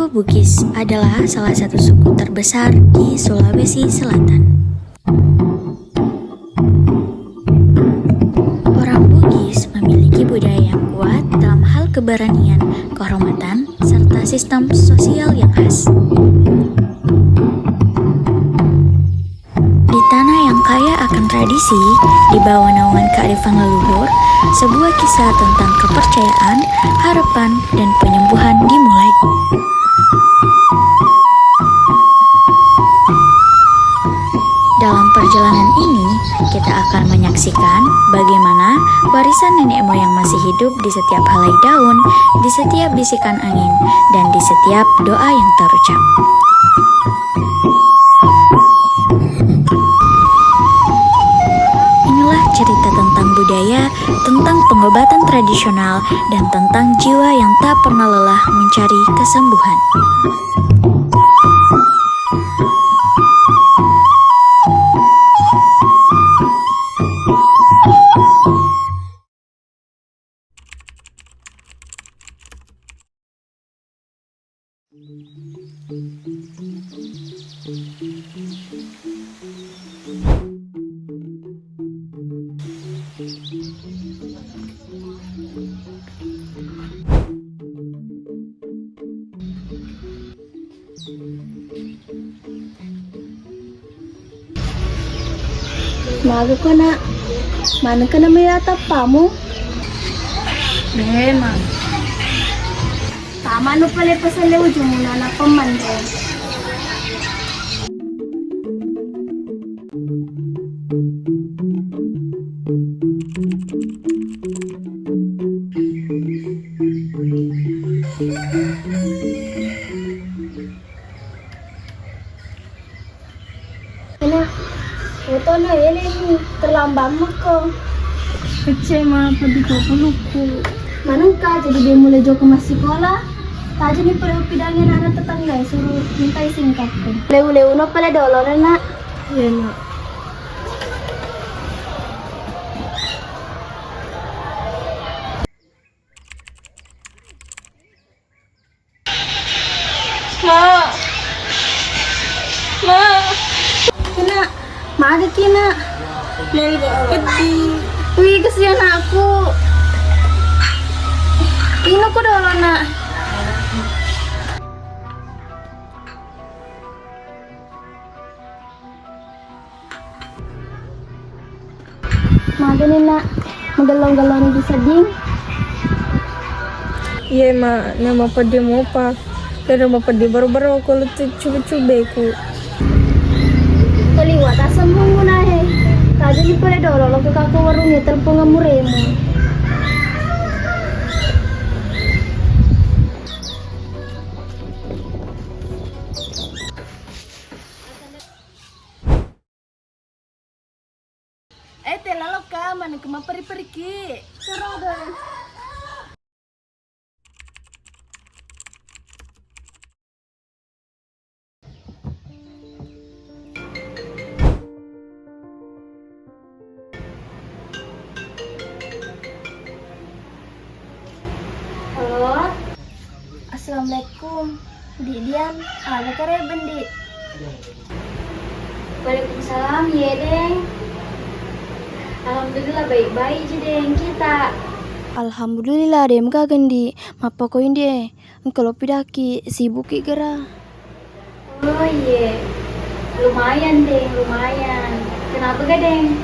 Suku Bugis adalah salah satu suku terbesar di Sulawesi Selatan. Orang Bugis memiliki budaya yang kuat dalam hal keberanian, kehormatan, serta sistem sosial yang khas. Di tanah yang kaya akan tradisi, di bawah naungan kearifan leluhur, sebuah kisah tentang kepercayaan, harapan, dan penyembuhan dimulai. Dalam perjalanan ini, kita akan menyaksikan bagaimana warisan nenek moyang masih hidup di setiap helai daun, di setiap bisikan angin, dan di setiap doa yang terucap. Inilah cerita tentang budaya, tentang pengobatan tradisional, dan tentang jiwa yang tak pernah lelah mencari kesembuhan. Maga ko na. Mana ka na may atapa mo? Memang. Tama no pala pa sa lewjo muna na pamanda. Ito na yan terlambat mo ko. Kecil mah padi ko peluku. Manong ka, jadi dia mulai jauh ke sekolah. Tadi ni pada pidangin anak tetangga suruh minta singkat ko. Lewu-lewu no pala dolo na nak. Iya nak. Ma. Kena, maga kina. Mel pedih. Wih, kesian aku. Ino ko dolo nak. Maga ni nak. Magalang-galang di sading. Iya ma, nama pedih mo pa. Pero mapadi baru-baru ako lutu coba-coba ko. Kaliwat asam mo muna eh. Tadi ni pala dolo lo ka ko warungnya telepon ngamuremo. Telalo ka man ka mapari-pariki. Sarado. Halo. Assalamualaikum. Di Dian, ada kareben di. Waalaikumsalam, ya Deng. Alhamdulillah baik-baik aja Deng kita. Alhamdulillah Deng kagandi. Mapakoin dia. Kalau pidaki sibuk gara. Oh iya. Lumayan Deng, lumayan. Kenapa gak Deng?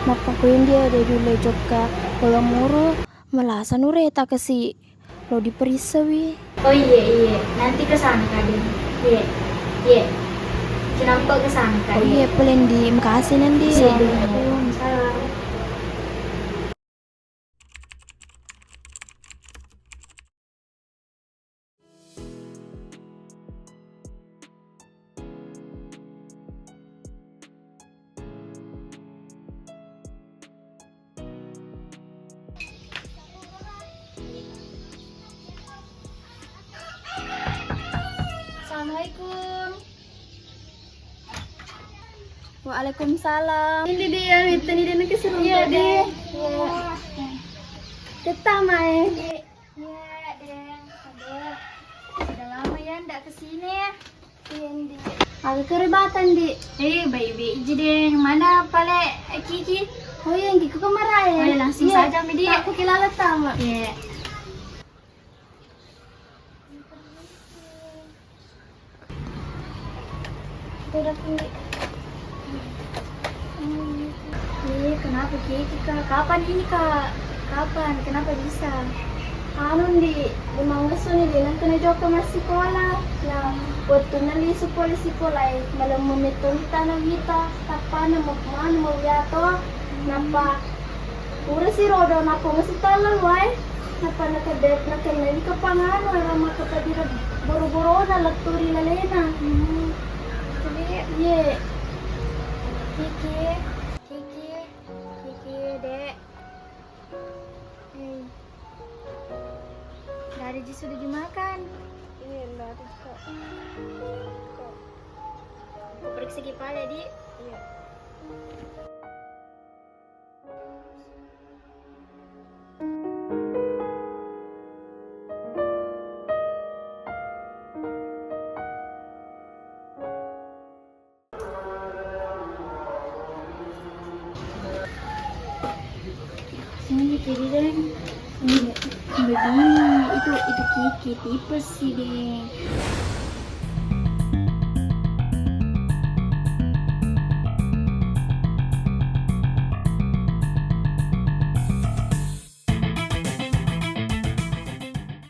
Mapakoin dia dulu joka. Kalau muru malasan ureta kasi. Lo diperisa wi. Oh iya. Nanti kesana Kak Deng. Iya. Kenapa kesana Kak Deng? Oh iya, pelen di makasih nanti. Salam. Assalamualaikum. Waalaikumsalam. Ini dia, itu dia nak keseru deh. Kita main. Iya, Deng. Sudah lama ya kan ndak kesini? Iya, Di. Agak kerebatan, Di. Baik-baik aja deh. Mana pale Kiki? Oh iya, Kiki kemana ya? Oh iya, langsung saja, Midi. Aku kilala tamu. Iya. Udah, Di. Kenapa Kiki, Kak? Kapan ini, Kak? Kapan? Kenapa bisa? Di manggaso ni din ang Joko masih sekolah. Nah, waktu nali polisi sekolah, malam memetulita na kita, tapa na mo yato, napa pura si Rodo na po masih talal, why? Napa nakanali ka pa nga, rama ka pa dira boro-boro na, lagturi na lena. Ye. Kiki, dek. Dari jus sudah dimakan. Iya, enggak ada kok. Aku periksa kepala, Di. Iya. Sini kiri, Deng. Begini, itu Kiki tipes sih, Deng.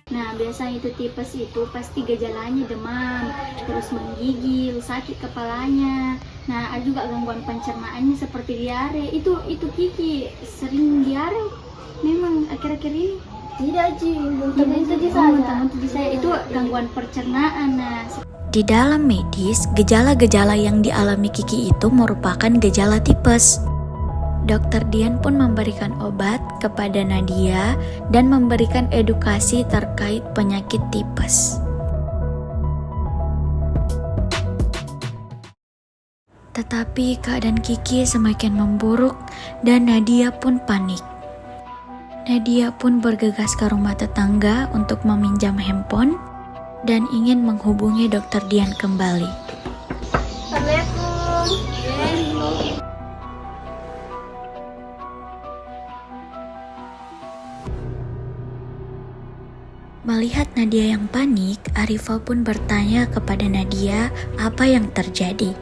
Nah, biasanya itu tipes itu pasti gejalanya demam, terus menggigil, sakit kepalanya. Nah, ada juga gangguan pencernaannya seperti diare. Itu Kiki sering diare memang akhir-akhir ini. Tidak, Ji. Muntah-muntah saya itu gangguan pencernaan. Nah, Di dalam medis, gejala-gejala yang dialami Kiki itu merupakan gejala tipes. Dokter Dian pun memberikan obat kepada Nadia dan memberikan edukasi terkait penyakit tipes. Tetapi keadaan Kiki semakin memburuk dan Nadia pun panik. Nadia pun bergegas ke rumah tetangga untuk meminjam handphone dan ingin menghubungi Dokter Dian kembali. Assalamualaikum. Melihat Nadia yang panik, Arifah pun bertanya kepada Nadia apa yang terjadi.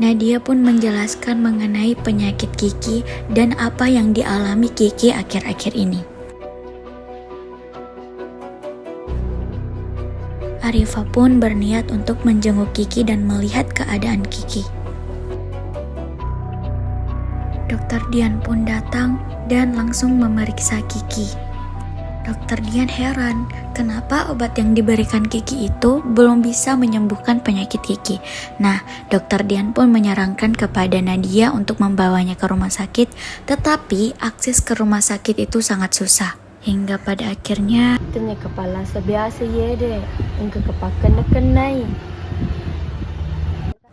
Nadia pun menjelaskan mengenai penyakit Kiki dan apa yang dialami Kiki akhir-akhir ini. Arifah pun berniat untuk menjenguk Kiki dan melihat keadaan Kiki. Dokter Dian pun datang dan langsung memeriksa Kiki. Dokter Dian heran, kenapa obat yang diberikan Kiki itu belum bisa menyembuhkan penyakit Kiki. Nah, Dokter Dian pun menyarankan kepada Nadia untuk membawanya ke rumah sakit, tetapi akses ke rumah sakit itu sangat susah. Hingga pada akhirnya, Tanya kepala sebiasa ya deh, enggak kepakan kenai.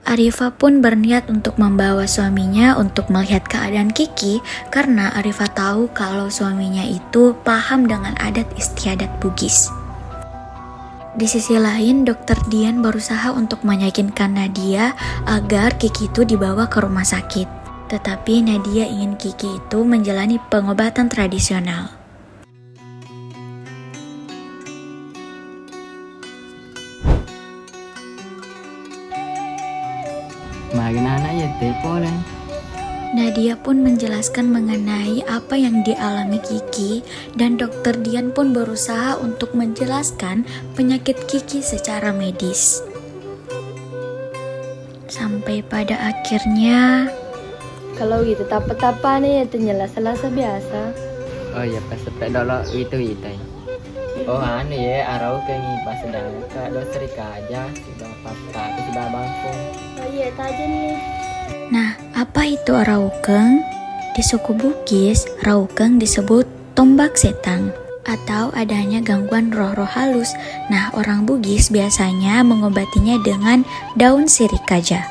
Arifah pun berniat untuk membawa suaminya untuk melihat keadaan Kiki karena Arifah tahu kalau suaminya itu paham dengan adat istiadat Bugis. Di sisi lain, Dokter Dian berusaha untuk meyakinkan Nadia agar Kiki itu dibawa ke rumah sakit. Tetapi Nadia ingin Kiki itu menjalani pengobatan tradisional. Magana ya tepolen. Nadia pun menjelaskan mengenai apa yang dialami Kiki dan Dokter Dian pun berusaha untuk menjelaskan penyakit Kiki secara medis. Sampai pada akhirnya, Kalau gitu tapa-tapa nih ya tenyelas-selasa biasa. Oh ya pas sepeda dolo itu. Oh anu ya arau kengi pas sedang ke doser aja sudah pas tapi sudah bangkung. Oh iya, tajen nih. nah apa itu raukeng? Di suku Bugis, raukeng disebut tombak setang atau adanya gangguan roh-roh halus. Nah, orang Bugis biasanya mengobatinya dengan daun sirih kaja.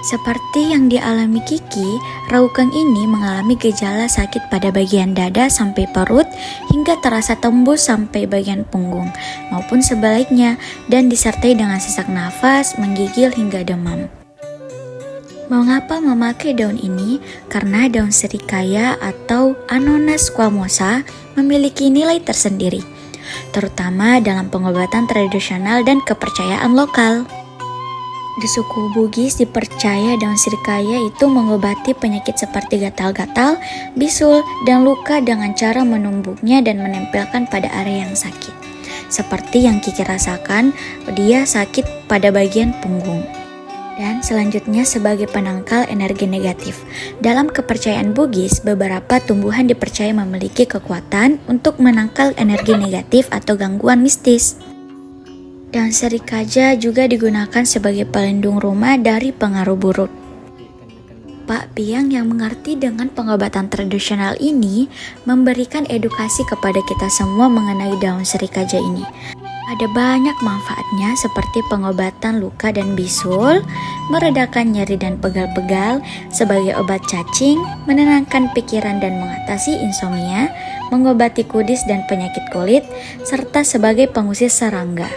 Seperti yang dialami Kiki, Raukeng ini mengalami gejala sakit pada bagian dada sampai perut hingga terasa tembus sampai bagian punggung maupun sebaliknya dan disertai dengan sesak nafas, menggigil hingga demam. Mengapa memakai daun ini? Karena daun serikaya atau Anonas squamosa memiliki nilai tersendiri, terutama dalam pengobatan tradisional dan kepercayaan lokal. Di suku Bugis dipercaya daun sirikaya itu mengobati penyakit seperti gatal-gatal, bisul, dan luka dengan cara menumbuknya dan menempelkan pada area yang sakit. Seperti yang Kiki rasakan, dia sakit pada bagian punggung. Dan selanjutnya sebagai penangkal energi negatif. Dalam kepercayaan Bugis, beberapa tumbuhan dipercaya memiliki kekuatan untuk menangkal energi negatif atau gangguan mistis. Daun serikaja juga digunakan sebagai pelindung rumah dari pengaruh buruk. Pak Piang yang mengerti dengan pengobatan tradisional ini memberikan edukasi kepada kita semua mengenai daun serikaja ini. Ada banyak manfaatnya seperti pengobatan luka dan bisul, meredakan nyeri dan pegal-pegal, sebagai obat cacing, menenangkan pikiran dan mengatasi insomnia, mengobati kudis dan penyakit kulit, serta sebagai pengusir serangga.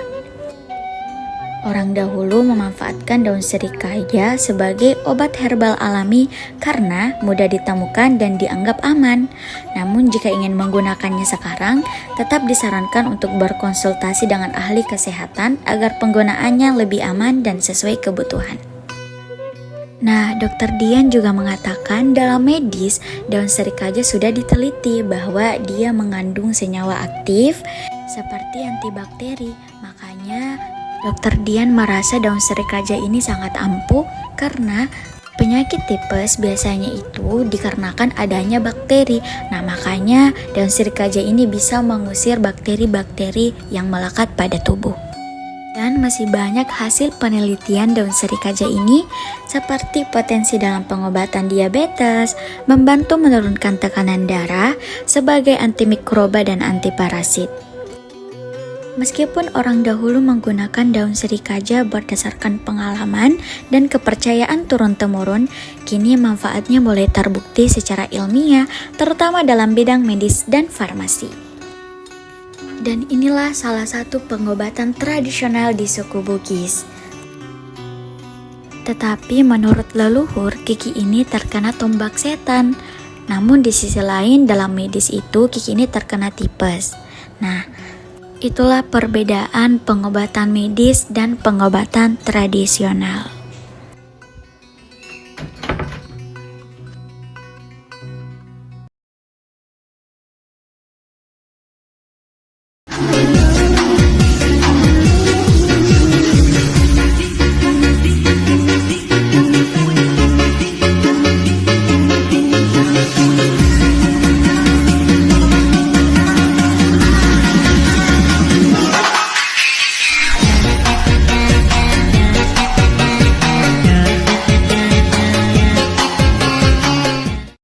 Orang dahulu memanfaatkan daun serikaya sebagai obat herbal alami karena mudah ditemukan dan dianggap aman. Namun jika ingin menggunakannya sekarang, tetap disarankan untuk berkonsultasi dengan ahli kesehatan agar penggunaannya lebih aman dan sesuai kebutuhan. Nah, Dr. Dian juga mengatakan dalam medis, daun serikaja sudah diteliti bahwa dia mengandung senyawa aktif seperti antibakteri. Makanya Dr. Dian merasa daun serikaja ini sangat ampuh karena penyakit tipes biasanya itu dikarenakan adanya bakteri. Nah, makanya daun serikaja ini bisa mengusir bakteri-bakteri yang melekat pada tubuh. Dan masih banyak hasil penelitian daun serikaja ini seperti potensi dalam pengobatan diabetes, membantu menurunkan tekanan darah, sebagai antimikroba dan antiparasit. Meskipun orang dahulu menggunakan daun serikaja berdasarkan pengalaman dan kepercayaan turun-temurun, kini manfaatnya mulai terbukti secara ilmiah, terutama dalam bidang medis dan farmasi. Dan inilah salah satu pengobatan tradisional di suku Bugis. Tetapi menurut leluhur, Kiki ini terkena tombak setan. Namun di sisi lain dalam medis itu Kiki ini terkena tipes. Nah, itulah perbedaan pengobatan medis dan pengobatan tradisional.